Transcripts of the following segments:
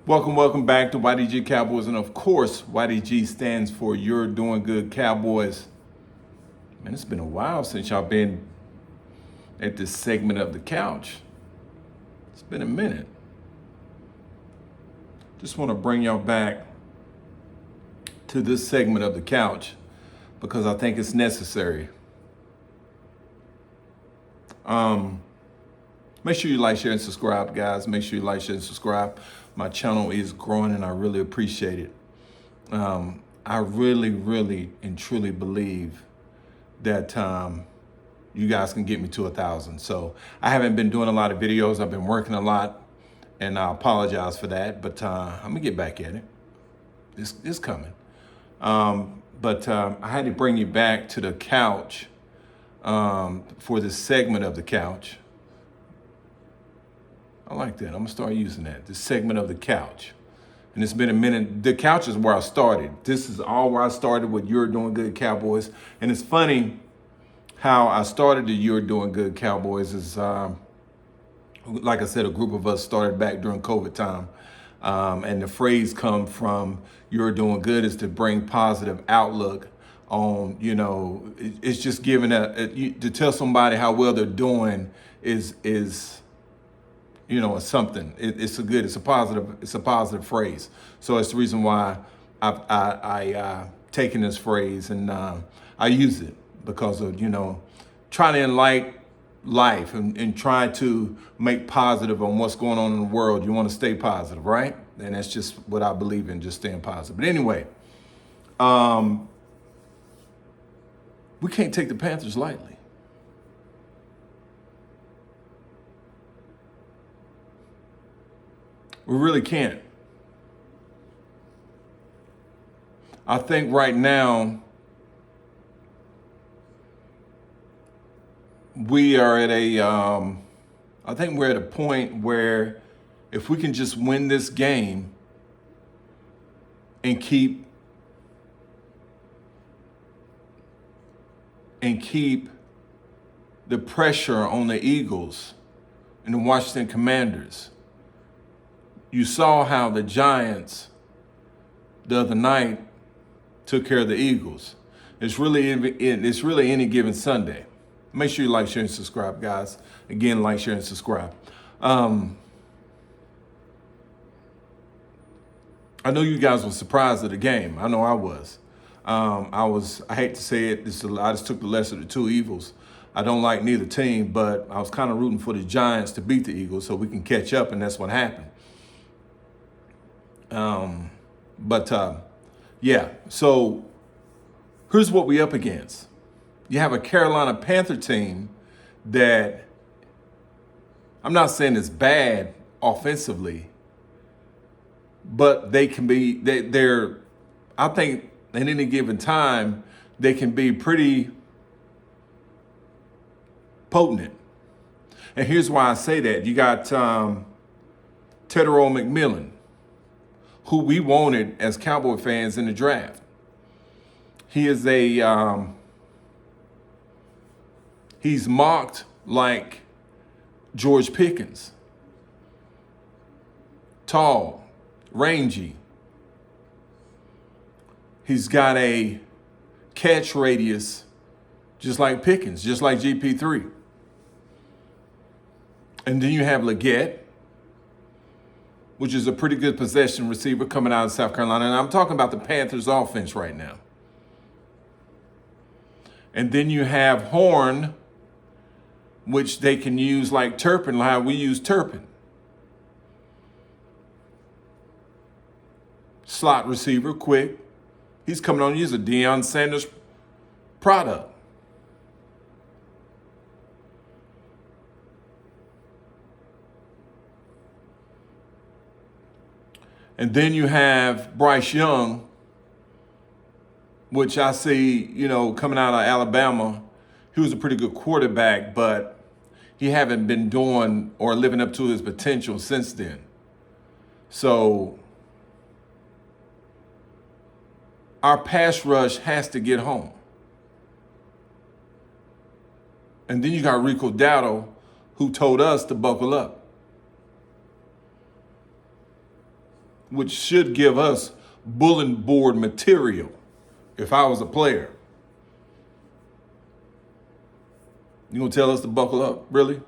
Welcome back to YDG Cowboys. And of course, YDG stands for You're Doing Good Cowboys. Man, it's been a while since y'all been at this segment of the couch. It's been a minute. Just want to bring y'all back to this segment of the couch because I think it's necessary. Make sure you like, share, and subscribe, guys. Make sure you like, share, and subscribe. My channel is growing, and I really appreciate it. I really, and truly believe that you guys can get me to 1,000. So I haven't been doing a lot of videos. I've been working a lot, and I apologize for that. But I'm gonna get back at it. It's coming. But I had to bring you back to the couch for this segment of the couch. I like that. I'm gonna start using that. This segment of the couch. And it's been a minute. The couch is where I started. This is all where I started with You're Doing Good Cowboys. And it's funny how I started the You're Doing Good Cowboys is, like I said, a group of us started back during COVID time. And the phrase come from You're Doing Good is to bring positive outlook on, it's just giving to tell somebody how well they're doing is something. It's a positive phrase. So it's the reason why I taken this phrase and I use it because of, trying to enlighten life and try to make positive on what's going on in the world. You want to stay positive, right? And that's just what I believe in, just staying positive. But anyway, we can't take the Panthers lightly. We really can't. I think right now we are at I think we're at a point where if we can just win this game and keep the pressure on the Eagles and the Washington Commanders. You saw how the Giants the other night took care of the Eagles. It's really any given Sunday. Make sure you like, share, and subscribe, guys. Again, like, share, and subscribe. I know you guys were surprised at the game. I know I was. I hate to say it, I just took the lesser of the two evils. I don't like neither team, but I was kind of rooting for the Giants to beat the Eagles so we can catch up, and that's what happened. Yeah, so here's what we up against. You have a Carolina Panther team that I'm not saying it's bad offensively, but they can be, I think at any given time, they can be pretty potent. And here's why I say that. You got Tedero McMillan, who we wanted as Cowboy fans in the draft. He is he's mocked like George Pickens. Tall, rangy. He's got a catch radius just like Pickens, just like GP3. And then you have Leggett, which is a pretty good possession receiver coming out of South Carolina. And I'm talking about the Panthers offense right now. And then you have Horn, which they can use like Turpin, like how we use Turpin. Slot receiver, quick. He's coming on. He's a Deion Sanders product. And then you have Bryce Young, which I see, coming out of Alabama. He was a pretty good quarterback, but he haven't been doing or living up to his potential since then. So our pass rush has to get home. And then you got Rico Dowdle, who told us to buckle up. which should give us bulletin board material if I was a player. You gonna tell us to buckle up, really?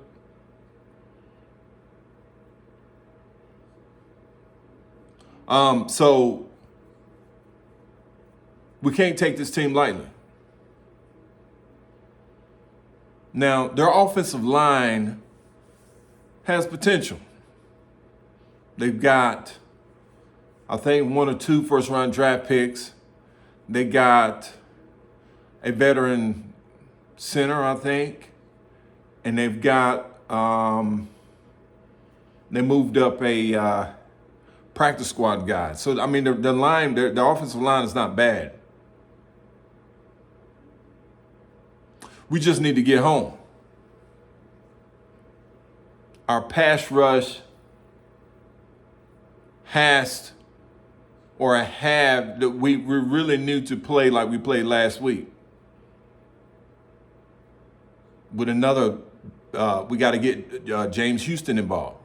So we can't take this team lightly. Now, their offensive line has potential. They've got, I think, 1 or 2 first-round draft picks. They got a veteran center, I think, and they've got, they moved up a practice squad guy. So, I mean, the line, the offensive line is not bad. We just need to get home. Our pass rush has or have that we really need to play like we played last week. With another, we got to get James Houston involved.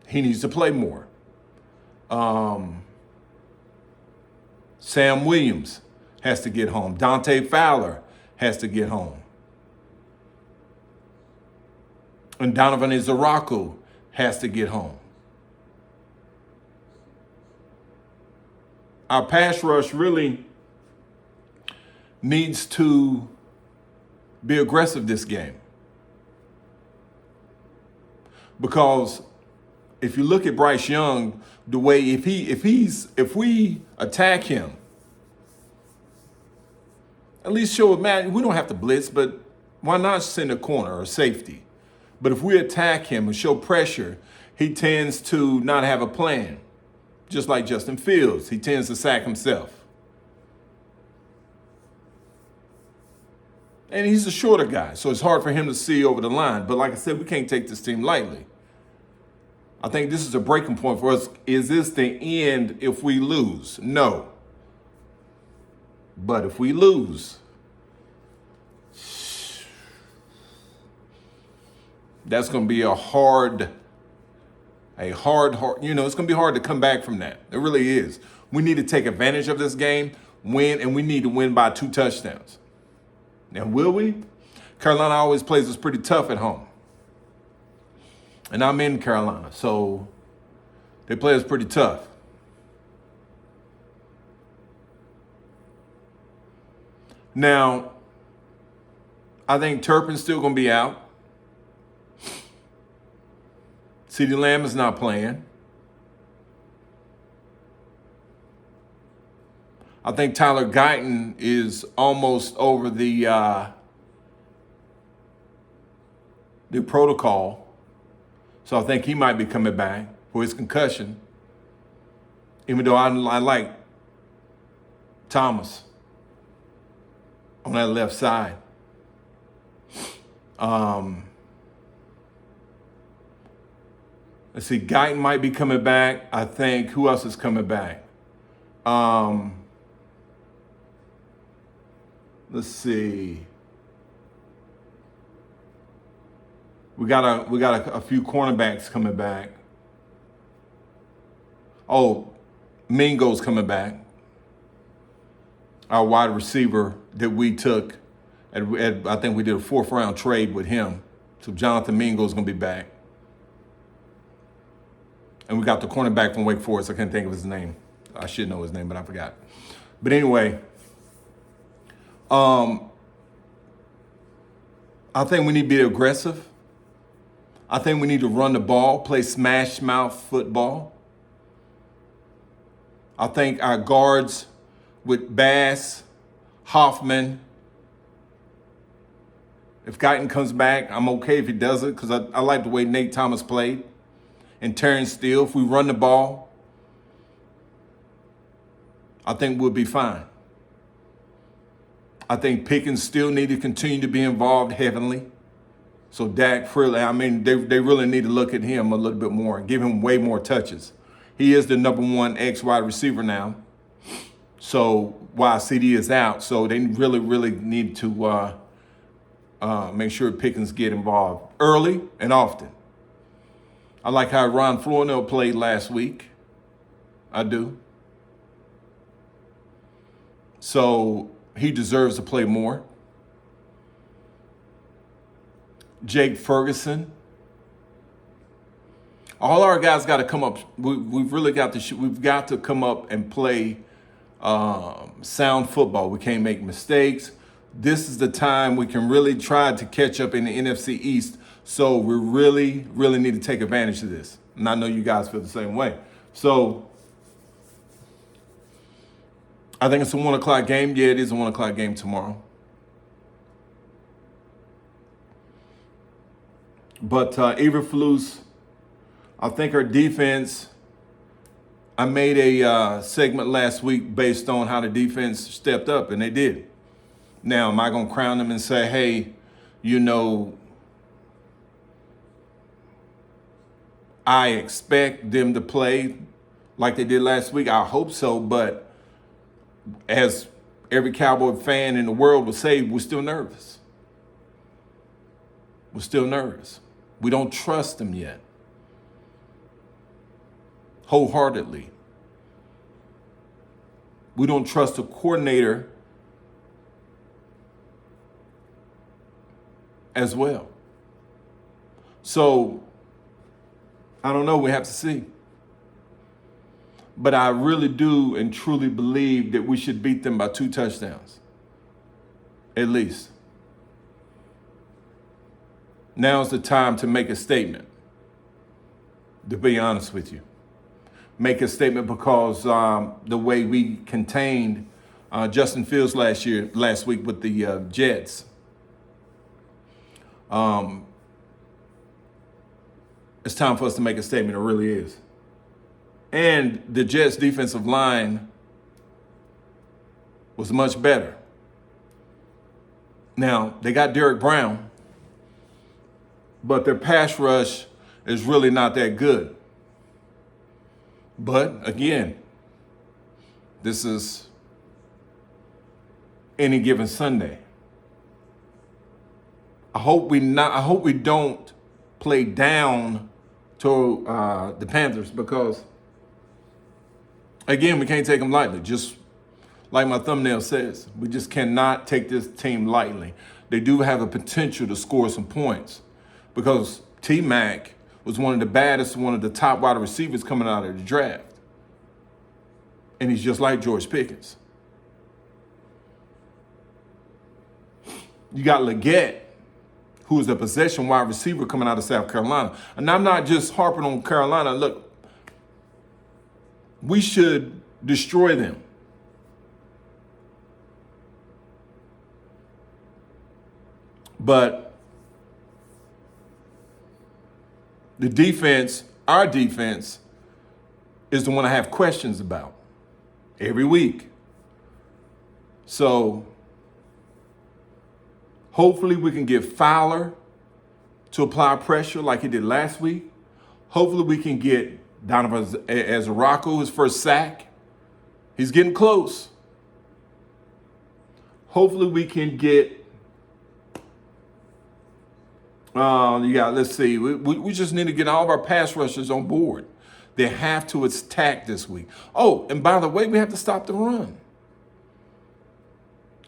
He needs to play more. Sam Williams has to get home. Dante Fowler has to get home. And Donovan Izaraku has to get home. Our pass rush really needs to be aggressive this game. Because if you look at Bryce Young, the way if we attack him, at least show man, we don't have to blitz, but why not send a corner or safety? But if we attack him and show pressure, he tends to not have a plan. Just like Justin Fields, he tends to sack himself. And he's a shorter guy, so it's hard for him to see over the line. But like I said, we can't take this team lightly. I think this is a breaking point for us. Is this the end if we lose? No. But if we lose, that's going to be a hard, it's going to be hard to come back from that. It really is. We need to take advantage of this game, win, and we need to win by 2 touchdowns. Now, will we? Carolina always plays us pretty tough at home. And I'm in Carolina, so they play us pretty tough. Now, I think Turpin's still going to be out. CeeDee Lamb is not playing. I think Tyler Guyton is almost over the protocol. So I think he might be coming back for his concussion. Even though I like Thomas on that left side. Let's see, Guyton might be coming back. I think, who else is coming back? Let's see. We got a few cornerbacks coming back. Oh, Mingo's coming back. Our wide receiver that we took, I think we did a 4th-round trade with him. So Jonathan Mingo's going to be back. And we got the cornerback from Wake Forest. I can't think of his name. I should know his name, but I forgot. But anyway, I think we need to be aggressive. I think we need to run the ball, play smash mouth football. I think our guards with Bass, Hoffman, if Guyton comes back, I'm okay if he does it because I like the way Nate Thomas played. And Terrence Steele, if we run the ball, I think we'll be fine. I think Pickens still need to continue to be involved heavily. So Dak Freely, they really need to look at him a little bit more and give him way more touches. He is the #1 X wide receiver now. So while CD is out, so they really, really need to make sure Pickens get involved early and often. I like how Ron Flournoy played last week. I do. So he deserves to play more. Jake Ferguson. All our guys got to come up. We've really got to. We've got to come up and play sound football. We can't make mistakes. This is the time we can really try to catch up in the NFC East. So we really, really need to take advantage of this. And I know you guys feel the same way. So I think it's a 1 o'clock game. Yeah, it is a 1 o'clock game tomorrow. But Eberflus, I think our defense, I made a segment last week based on how the defense stepped up, and they did. Now, am I going to crown them and say, hey, you know, I expect them to play like they did last week? I hope so, but as every Cowboy fan in the world would say, we're still nervous. We're still nervous. We don't trust them yet. Wholeheartedly. We don't trust the coordinator as well. So, I don't know. We have to see. But I really do and truly believe that we should beat them by 2 touchdowns. At least. Now's the time to make a statement. To be honest with you. Make a statement because the way we contained Justin Fields last week with the Jets. It's time for us to make a statement. It really is. And the Jets' defensive line was much better. Now, they got Derek Brown, but their pass rush is really not that good. But again, this is any given Sunday. I hope we don't play down to the Panthers because, again, we can't take them lightly. Just like my thumbnail says, we just cannot take this team lightly. They do have the potential to score some points because T-Mac was one of the baddest, one of the top wide receivers coming out of the draft. And he's just like George Pickens. You got Leggett, who is a possession wide receiver coming out of South Carolina. And I'm not just harping on Carolina. Look, we should destroy them. But the defense, our defense, is the one I have questions about every week. So hopefully we can get Fowler to apply pressure like he did last week. Hopefully we can get Donovan Azaraku his first sack. He's getting close. Hopefully we can get let's see. We just need to get all of our pass rushers on board. They have to attack this week. Oh, and by the way, we have to stop the run.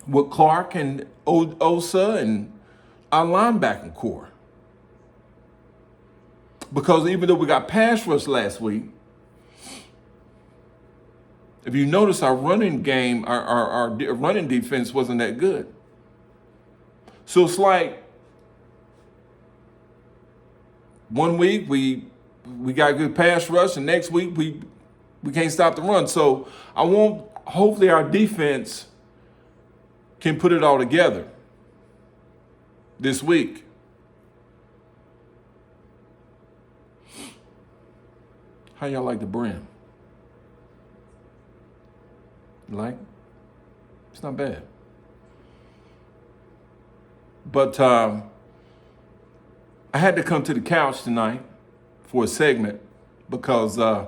With Clark and Osa and our linebacking core. Because even though we got pass rush last week, if you notice our running game, our running defense wasn't that good. So it's like, one week we got good pass rush, and next week we can't stop the run. So hopefully our defense can put it all together this week. How y'all like the brim? You like? It's not bad. But I had to come to the couch tonight for a segment because I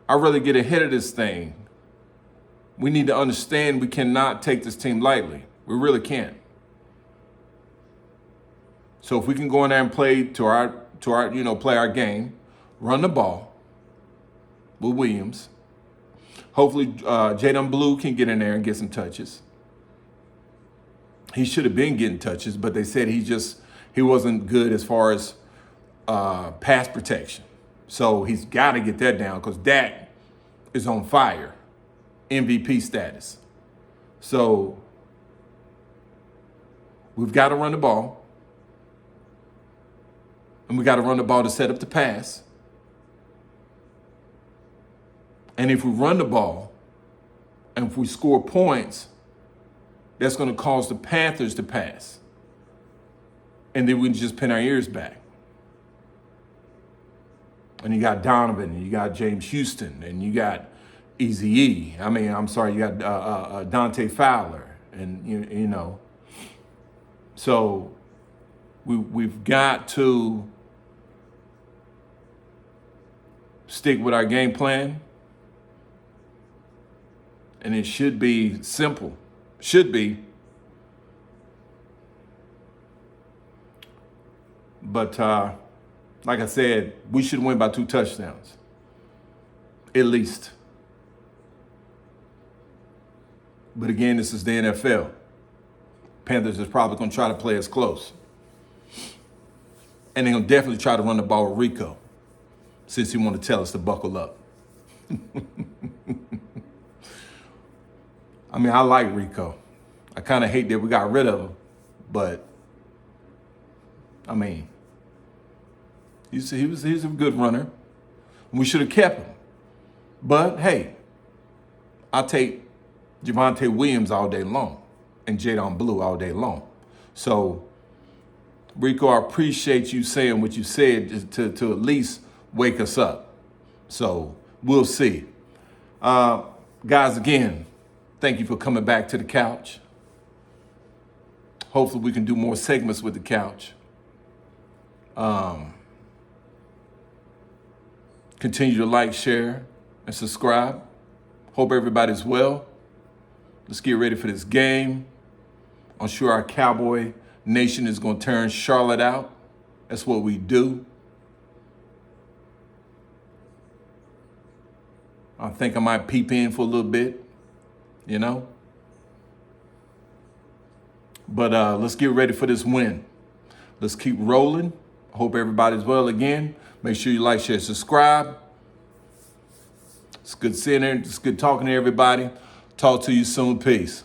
really get ahead of this thing. We need to understand we cannot take this team lightly. We really can't. So if we can go in there and play to to our, play our game, run the ball with Williams. Hopefully, Jadon Blue can get in there and get some touches. He should have been getting touches, but they said he wasn't good as far as pass protection. So he's got to get that down because Dak is on fire, MVP status. So we've got to run the ball. And we got to run the ball to set up the pass. And if we run the ball and if we score points, that's going to cause the Panthers to pass. And then we can just pin our ears back. And you got Donovan, and you got James Houston, and you got you got Dante Fowler, and So we've got to stick with our game plan, and it should be simple. Should be. But like I said, we should win by 2 touchdowns, at least. But again, this is the NFL. Panthers is probably going to try to play us close. And they're going to definitely try to run the ball with Rico, since he want to tell us to buckle up. I mean, I like Rico. I kind of hate that we got rid of him, but I mean, he's a good runner. We should have kept him. But hey, I'll take Javonte Williams all day long and Jadon Blue all day long. So, Rico, I appreciate you saying what you said to at least wake us up. So, we'll see. Guys, again, thank you for coming back to the couch. Hopefully we can do more segments with the couch. Continue to like, share, and subscribe. Hope everybody's well. Let's get ready for this game. I'm sure our Cowboy Nation is going to turn Charlotte out. That's what we do. I think I might peep in for a little bit, But let's get ready for this win. Let's keep rolling. Hope everybody's well again. Make sure you like, share, subscribe. It's good seeing you. It's good talking to everybody. Talk to you soon. Peace.